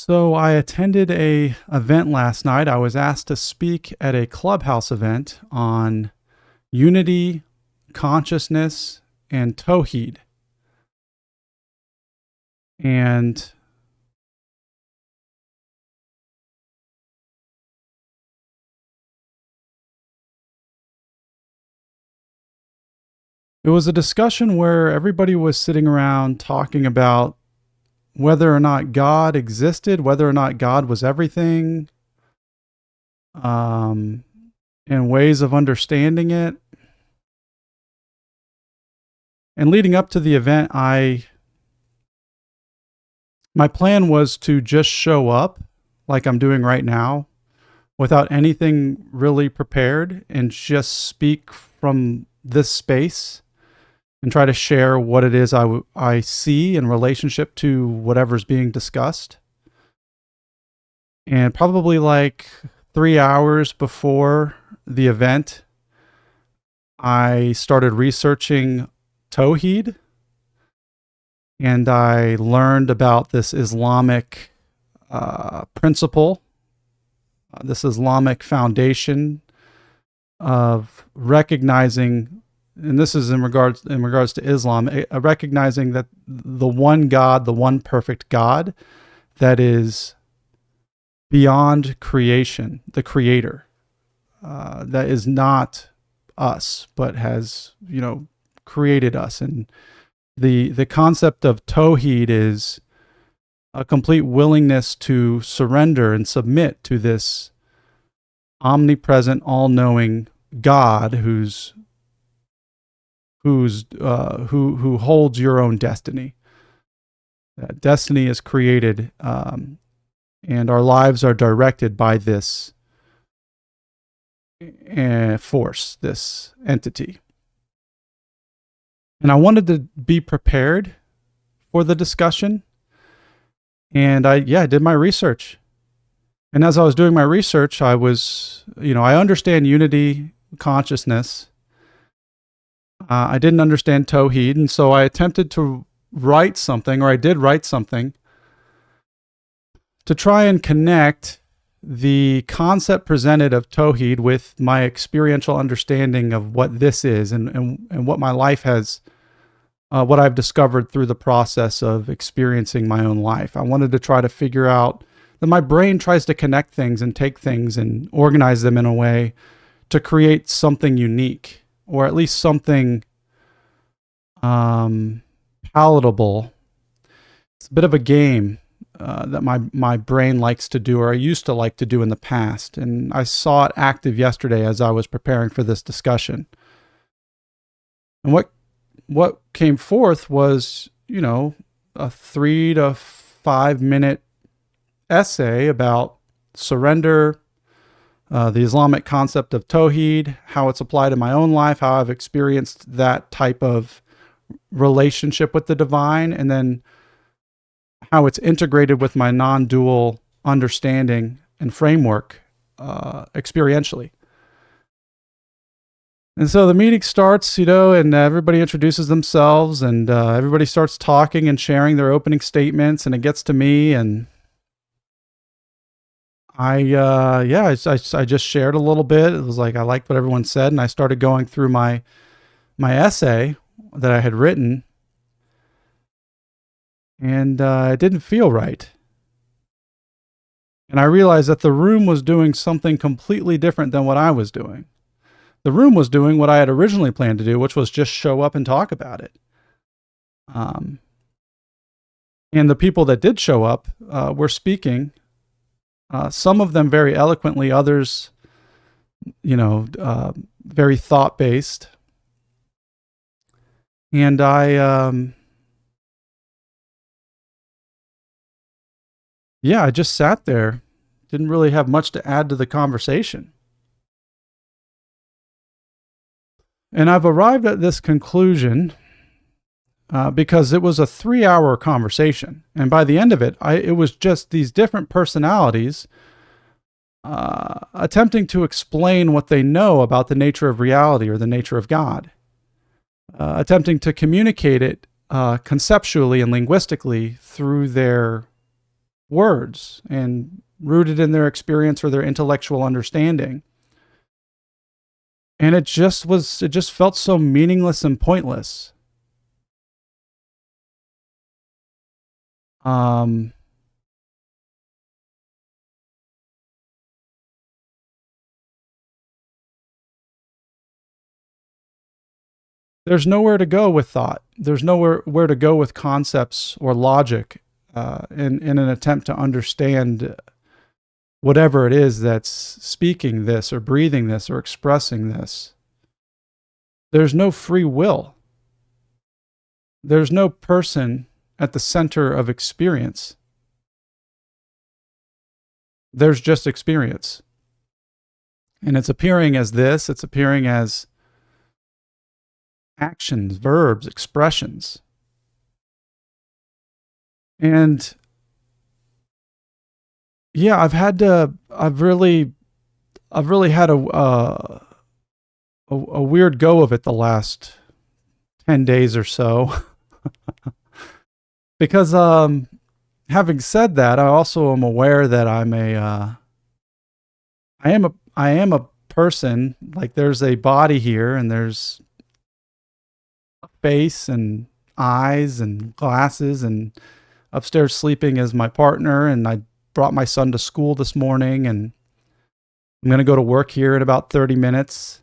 So I attended a event last night. I was asked to speak at a clubhouse event on unity, consciousness, and Tawheed. And it was a discussion where everybody was sitting around talking about whether or not God existed, whether or not God was everything, um, and ways of understanding it. And leading up to the event, my plan was to just show up like I'm doing right now without anything really prepared and just speak from this space and try to share what it is I see in relationship to whatever's being discussed. And probably like 3 hours before the event, I started researching Tawheed, and I learned about this Islamic principle, this Islamic foundation of recognizing, and this is in regards to Islam, recognizing that the one God, the one perfect God, that is beyond creation, the Creator, that is not us, but has created us. And the concept of Tawheed is a complete willingness to surrender and submit to this omnipresent, all-knowing God who holds your own destiny. That destiny is created, and our lives are directed by this force, this entity. And I wanted to be prepared for the discussion. And I did my research. And as I was doing my research, I understand unity, consciousness. I didn't understand Tawheed. And so I attempted to write something, or I did write something, to try and connect the concept presented of Tawheed with my experiential understanding of what this is and what my life has, what I've discovered through the process of experiencing my own life. I wanted to try to figure out that my brain tries to connect things and take things and organize them in a way to create something unique, or at least something palatable. It's a bit of a game that my brain likes to do, or I used to like to do in the past. And I saw it active yesterday as I was preparing for this discussion. And what came forth was, a 3 to 5 minute essay about surrender, the Islamic concept of Tawheed, how it's applied in my own life, how I've experienced that type of relationship with the divine, and then how it's integrated with my non-dual understanding and framework experientially. And so the meeting starts, and everybody introduces themselves, and everybody starts talking and sharing their opening statements, and it gets to me, and I just shared a little bit. It was like I liked what everyone said, and I started going through my essay that I had written, and it didn't feel right. And I realized that the room was doing something completely different than what I was doing. The room was doing what I had originally planned to do, which was just show up and talk about it. And the people that did show up were speaking, some of them very eloquently, others, very thought-based. And I just sat there, didn't really have much to add to the conversation. And I've arrived at this conclusion because it was a 3-hour conversation. And by the end of it, it was just these different personalities attempting to explain what they know about the nature of reality or the nature of God, attempting to communicate it conceptually and linguistically through their words and rooted in their experience or their intellectual understanding. And it just felt so meaningless and pointless. There's nowhere to go with thought. There's nowhere where to go with concepts or logic in an attempt to understand whatever it is that's speaking this or breathing this or expressing this. There's no free will. There's no person at the center of experience. There's just experience. And it's appearing as this, it's appearing as actions, verbs, expressions. And yeah, I've really had a weird go of it the last 10 days or so. Because having said that, I also am aware that I am a person. Like, there's a body here, and there's a face and eyes and glasses, and upstairs sleeping is my partner, and I brought my son to school this morning, and I'm going to go to work here in about 30 minutes.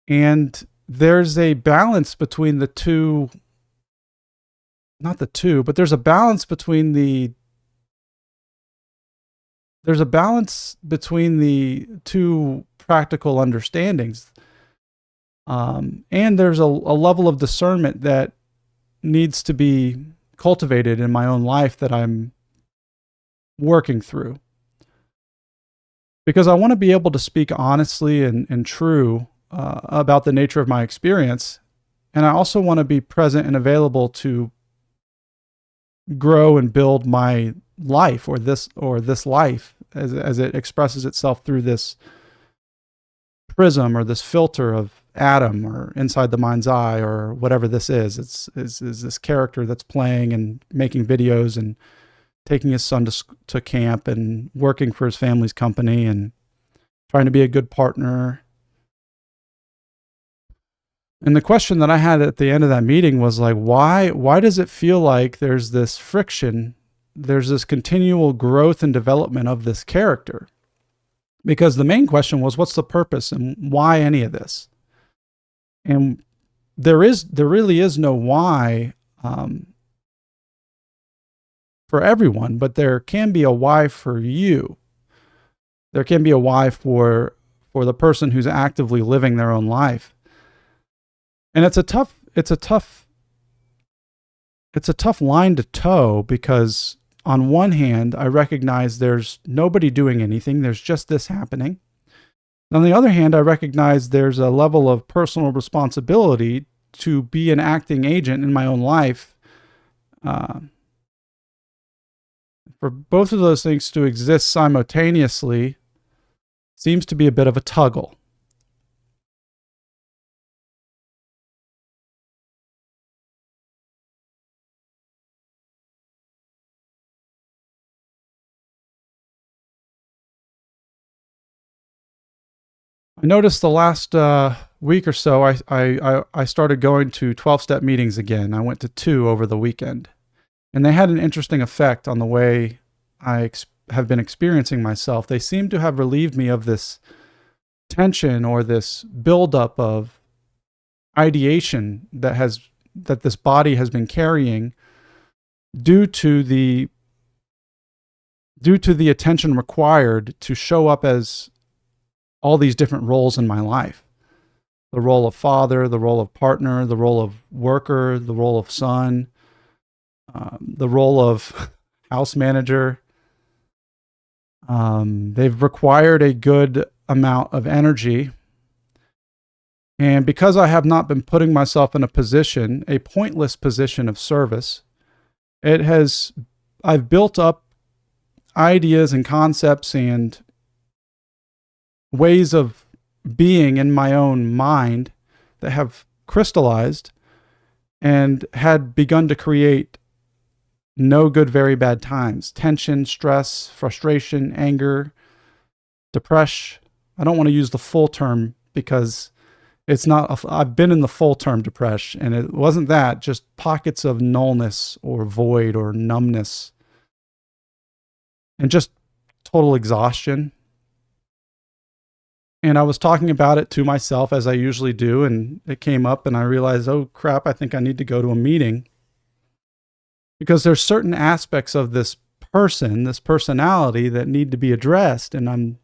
And there's a balance between the two, not the two, but there's a balance between the two practical understandings. And there's a level of discernment that needs to be cultivated in my own life that I'm working through. Because I want to be able to speak honestly and true about the nature of my experience. And I also want to be present and available to grow and build my life, or this life as it expresses itself through this prism or this filter of Adam, or inside the mind's eye, or whatever this is. It's this character that's playing and making videos and taking his son to camp and working for his family's company and trying to be a good partner. And the question that I had at the end of that meeting was like, why does it feel like there's this friction, there's this continual growth and development of this character? Because the main question was, what's the purpose and why any of this? And there really is no why for everyone, but there can be a why for you. There can be a why for the person who's actively living their own life. And it's a tough line to toe, because on one hand, I recognize there's nobody doing anything. There's just this happening. On the other hand, I recognize there's a level of personal responsibility to be an acting agent in my own life. For both of those things to exist simultaneously seems to be a bit of a tuggle. I noticed the last week or so, I started going to 12-step meetings again. I went to 2 over the weekend. And they had an interesting effect on the way I have been experiencing myself. They seem to have relieved me of this tension or this buildup of ideation that this body has been carrying due to the attention required to show up as all these different roles in my life. The role of father, the role of partner, the role of worker, the role of son, the role of house manager. They've required a good amount of energy. And because I have not been putting myself in a pointless position of service, I've built up ideas and concepts and ways of being in my own mind that have crystallized and had begun to create no good, very bad times, tension, stress, frustration, anger, depression. I don't want to use the full term because it's not, I've been in the full term depression, and it wasn't that, just pockets of nullness or void or numbness and just total exhaustion. And I was talking about it to myself as I usually do, and it came up and I realized, oh crap, I think I need to go to a meeting, because there's certain aspects of this person, this personality, that need to be addressed. And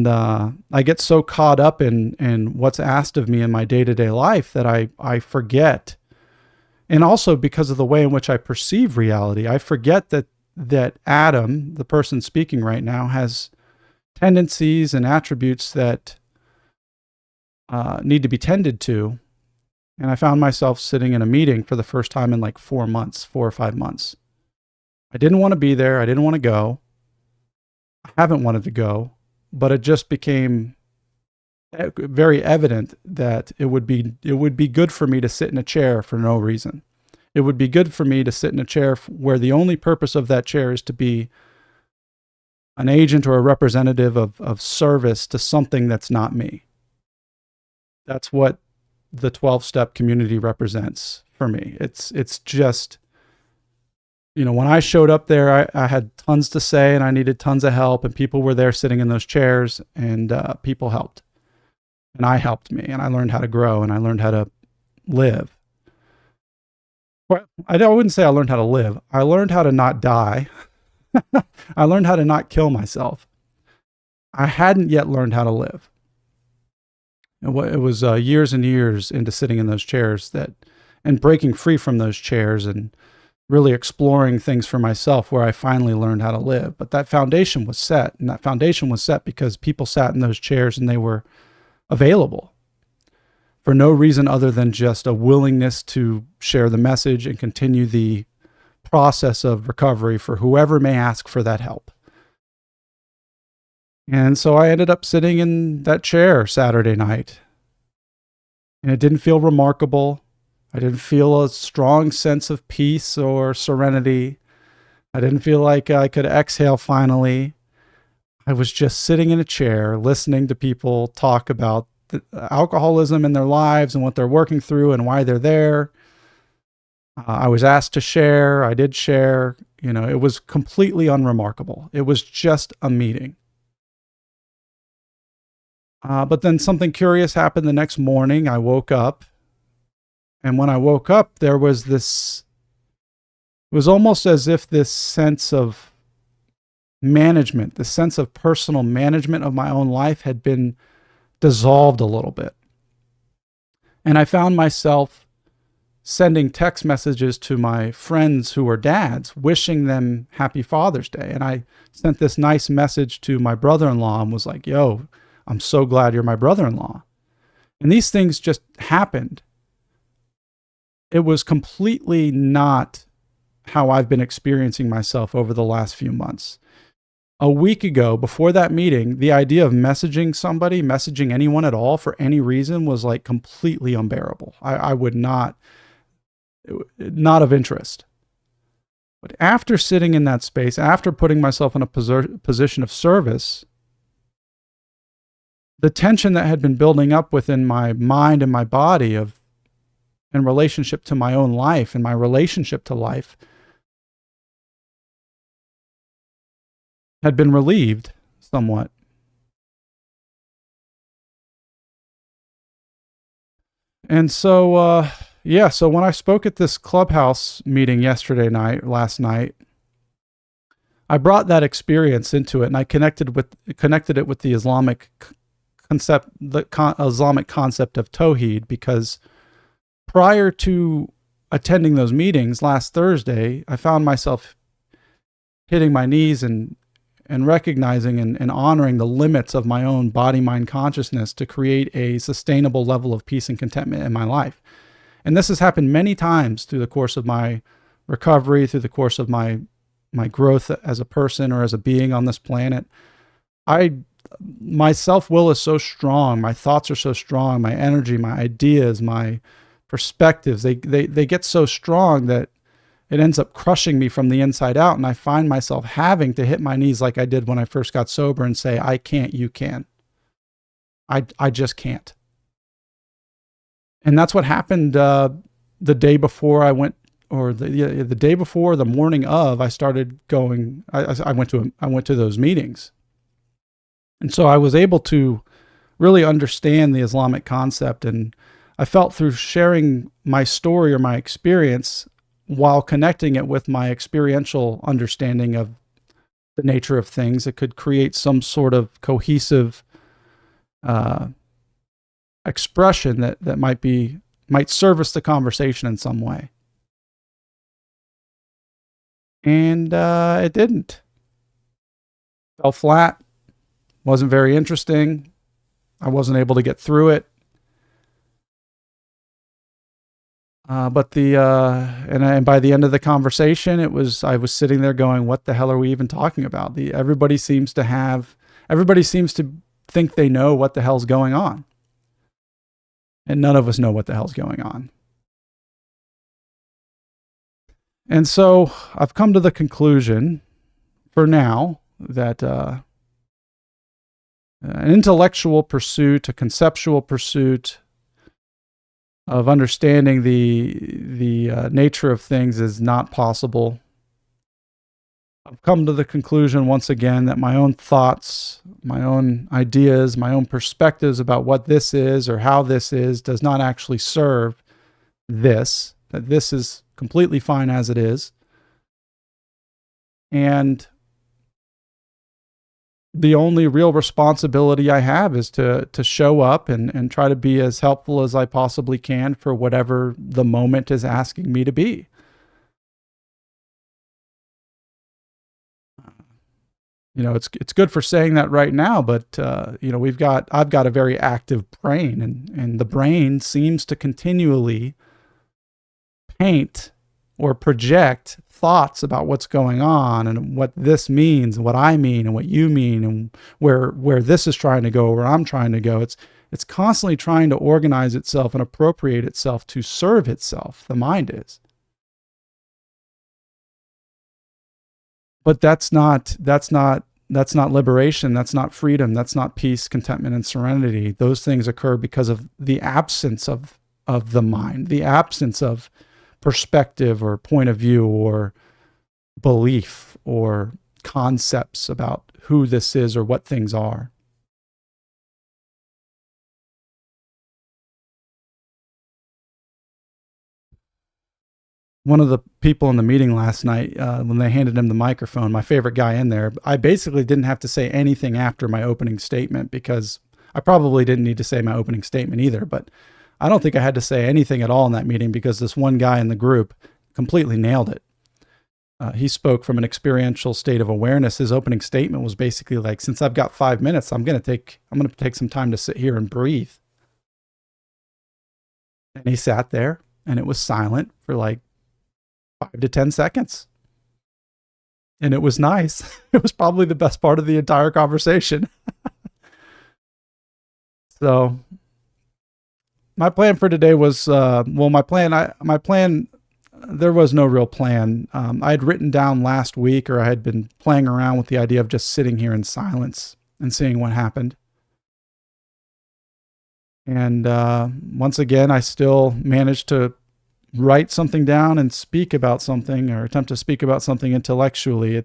I get so caught up in what's asked of me in my day-to-day life that I forget. And also because of the way in which I perceive reality, I forget that Adam, the person speaking right now, has tendencies and attributes that need to be tended to. And I found myself sitting in a meeting for the first time in like 4 or 5 months. I didn't want to be there. I didn't want to go. I haven't wanted to go, but it just became very evident that it would be good for me to sit in a chair for no reason. It would be good for me to sit in a chair where the only purpose of that chair is to be an agent or a representative of service to something that's not me. That's what the 12-step community represents for me. It's just, when I showed up there, I had tons to say and I needed tons of help, and people were there sitting in those chairs, and people helped. And I helped me, and I learned how to grow, and I learned how to live. Well, I wouldn't say I learned how to live. I learned how to not die. I learned how to not kill myself. I hadn't yet learned how to live. It was years and years into sitting in those chairs and breaking free from those chairs and really exploring things for myself, where I finally learned how to live. But that foundation was set, and that foundation was set because people sat in those chairs and they were available for no reason other than just a willingness to share the message and continue the process of recovery for whoever may ask for that help. And so I ended up sitting in that chair Saturday night, and it didn't feel remarkable. I didn't feel a strong sense of peace or serenity. I didn't feel like I could exhale finally. I was just sitting in a chair listening to people talk about alcoholism in their lives and what they're working through and why they're there. I was asked to share. I did share. It was completely unremarkable. It was just a meeting. But then something curious happened the next morning. I woke up. And when I woke up, there was it was almost as if this sense of management, the sense of personal management of my own life had been dissolved a little bit. And I found myself sending text messages to my friends who were dads, wishing them happy Father's Day. And I sent this nice message to my brother-in-law and was like, yo, I'm so glad you're my brother-in-law. And these things just happened. It was completely not how I've been experiencing myself over the last few months. A week ago, before that meeting, the idea of messaging anyone at all for any reason was like completely unbearable. I would not of interest. But after sitting in that space, after putting myself in a position of service, the tension that had been building up within my mind and my body in relationship to my own life and my relationship to life had been relieved somewhat. And so, so when I spoke at this clubhouse meeting last night, I brought that experience into it, and I connected it with the Islamic concept, Islamic concept of Tawheed, because prior to attending those meetings last Thursday, I found myself hitting my knees and recognizing and honoring the limits of my own body-mind consciousness to create a sustainable level of peace and contentment in my life. And this has happened many times through the course of my recovery, through the course of my growth as a person or as a being on this planet. My self-will is so strong, my thoughts are so strong, my energy, my ideas, my perspectives, they get so strong that it ends up crushing me from the inside out. And I find myself having to hit my knees like I did when I first got sober and say, I can't, you can. I just can't. And that's what happened the day before I went, or the day before, the morning of, I started going. I went to those meetings, and so I was able to really understand the Islamic concept. And I felt through sharing my story or my experience while connecting it with my experiential understanding of the nature of things, it could create some sort of cohesive expression that might service the conversation in some way. And it didn't. Fell flat. Wasn't very interesting. I wasn't able to get through it. But by the end of the conversation, I was sitting there going, "What the hell are we even talking about?" Everybody seems to think they know what the hell's going on, and none of us know what the hell's going on. And so I've come to the conclusion, for now, that an intellectual pursuit, a conceptual pursuit of understanding the nature of things is not possible. I've come to the conclusion once again that my own thoughts, my own ideas, my own perspectives about what this is or how this is does not actually serve this, that this is completely fine as it is. And the only real responsibility I have is to show up and try to be as helpful as I possibly can for whatever the moment is asking me to be. It's good for saying that right now, but I've got a very active brain, and the brain seems to continually paint or project thoughts about what's going on and what this means and what I mean and what you mean and where this is trying to go, where I'm trying to go. It's constantly trying to organize itself and appropriate itself to serve itself. The mind is. But that's not liberation. That's not freedom. That's not peace, contentment, and serenity. Those things occur because of the absence of the mind, the absence of perspective or point of view or belief or concepts about who this is or what things are. One of the people in the meeting last night, when they handed him the microphone, my favorite guy in there, I basically didn't have to say anything after my opening statement, because I probably didn't need to say my opening statement either, but I don't think I had to say anything at all in that meeting, because this one guy in the group completely nailed it. He spoke from an experiential state of awareness. His opening statement was basically like, since I've got 5 minutes, I'm going to take some time to sit here and breathe. And he sat there and it was silent for like 5 to 10 seconds. And it was nice. It was probably the best part of the entire conversation. So my plan for today was, there was no real plan. I had written down last week, or I had been playing around with the idea of just sitting here in silence and seeing what happened. And once again, I still managed to write something down and speak about something, or attempt to speak about something intellectually.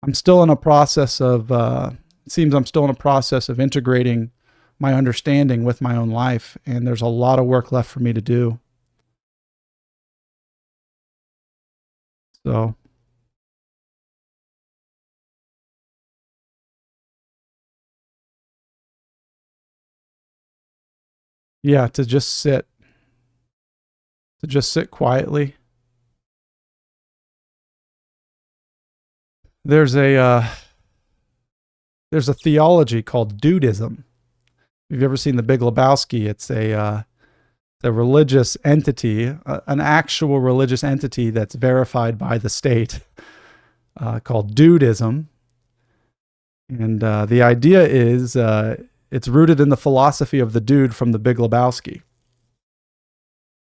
I'm still in a process of, it seems I'm still in a process of integrating my understanding with my own life. And there's a lot of work left for me to do. So, yeah, to just sit quietly. There's a theology called Dudeism. If you've ever seen The Big Lebowski, it's a religious entity, an actual religious entity that's verified by the state, called Dudeism. And the idea is it's rooted in the philosophy of the dude from The Big Lebowski.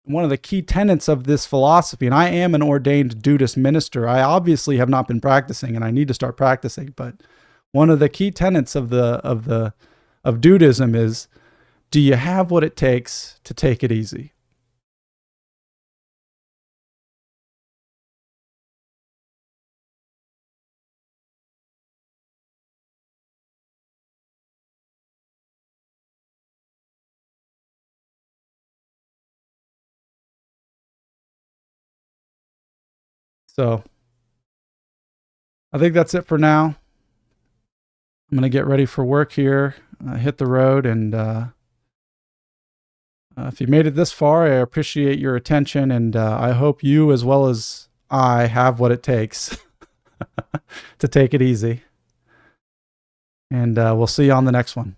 One of the key tenets of this philosophy, and I am an ordained Dudeist minister. I obviously have not been practicing, and I need to start practicing. But one of the key tenets of Dudeism is, do you have what it takes to take it easy? So I think that's it for now. I'm going to get ready for work here, hit the road, and if you made it this far, I appreciate your attention, and I hope you, as well as I, have what it takes to take it easy. And we'll see you on the next one.